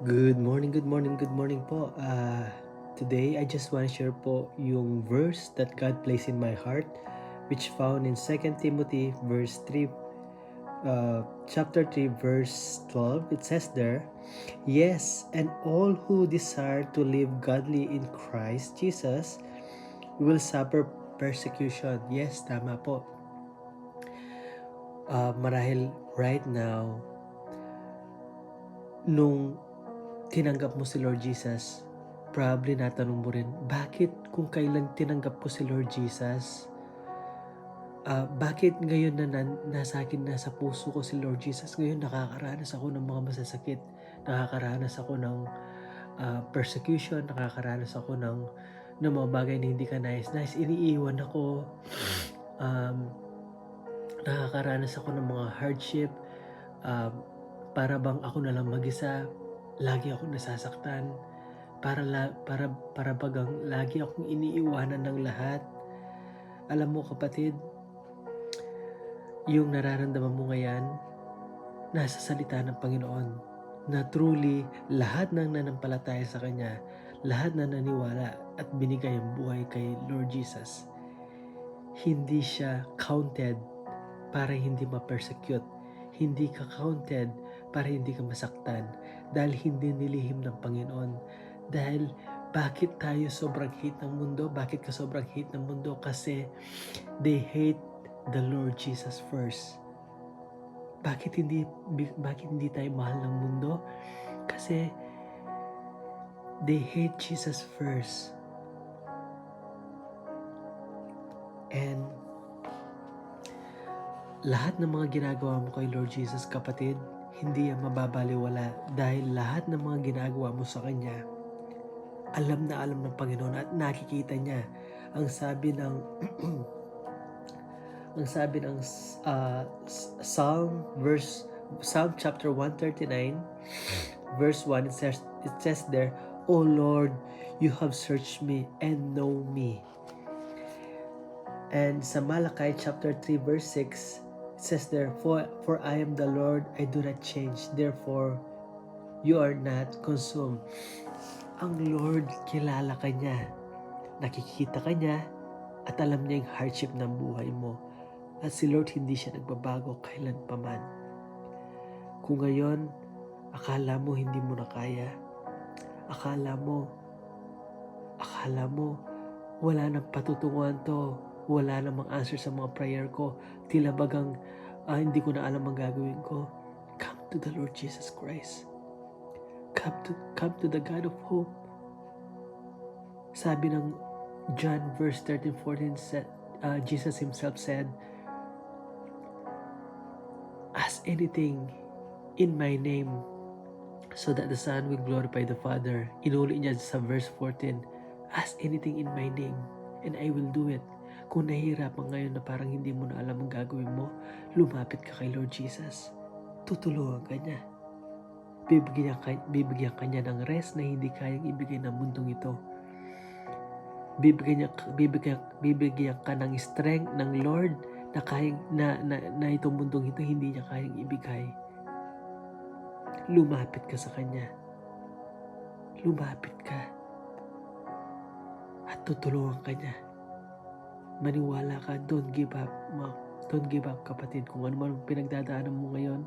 Good morning, good morning, good morning po. Today, I just want to share po yung verse that God placed in my heart, which found in 2 Timothy chapter 3, verse 12. It says there, "Yes, and all who desire to live godly in Christ Jesus will suffer persecution." Yes, tama po. Marahil right now, nung tinanggap mo si Lord Jesus, probably natanong mo rin, bakit kung kailan tinanggap ko si Lord Jesus, bakit ngayon na nasa akin, nasa puso ko si Lord Jesus, ngayon nakakaranas ako ng mga masasakit, nakakaranas ako ng persecution, nakakaranas ako ng mga bagay na hindi ka nais-nais, iniiwan ako, um, nakakaranas ako ng mga hardship, um, para bang ako na lang mag-isa, lagi ako nasasaktan, para bagang lagi akong iniiwanan ng lahat. Alam mo kapatid, yung nararamdaman mo ngayon, nasa salita ng Panginoon, na truly lahat ng nanampalataya sa Kanya, lahat na naniwala at binigay ang buhay kay Lord Jesus, hindi siya counted para hindi ma-persecute. Hindi ka counted para hindi ka masaktan dahil hindi nilihim ng Panginoon. Dahil bakit tayo sobrang hate ng mundo? Bakit ka sobrang hate ng mundo? Kasi they hate the Lord Jesus first. Bakit hindi tayo mahal ng mundo? Kasi they hate Jesus first. And lahat ng mga ginagawa mo kay Lord Jesus, kapatid, hindi yan mababaliwala dahil lahat ng mga ginagawa mo sa Kanya, alam na alam ng Panginoon at nakikita niya. Ang sabi ng ang sabi ng Psalm chapter 139 verse 1, it says there, "O Lord, you have searched me and know me." And sa Malachi chapter 3 verse 6, it says there, for I am the Lord, I do not change, therefore you are not consumed. Ang Lord, kilala ka niya, nakikita ka niya, at alam niya yung hardship ng buhay mo. At si Lord hindi siya nagbabago kailan paman. Kung ngayon, akala mo hindi mo na kaya, akala mo wala nang patutunguhan to, wala namang answer sa mga prayer ko, tila bagang hindi ko na alam ang gagawin ko. Come to the Lord Jesus Christ. Come to the God of hope. Sabi ng John verse 13-14, Jesus himself said, "Ask anything in my name so that the Son will glorify the Father." Inulit niya sa verse 14, "Ask anything in my name and I will do it." Kung nahihirapan ngayon na parang hindi mo na alam ang gagawin mo, lumapit ka kay Lord Jesus. Tutulungan ka niya. Bibigyan ka niya ng rest na hindi kayang ibigay ng mundong ito. Bibigyan ka ng strength ng Lord na kayang na itong mundong ito hindi niya kayang ibigay. Lumapit ka sa Kanya. Lumapit ka at tutulungan ka niya. Maniwala ka, don't give up. Don't give up, kapatid. Kung ano man pinagdadaanan mo ngayon,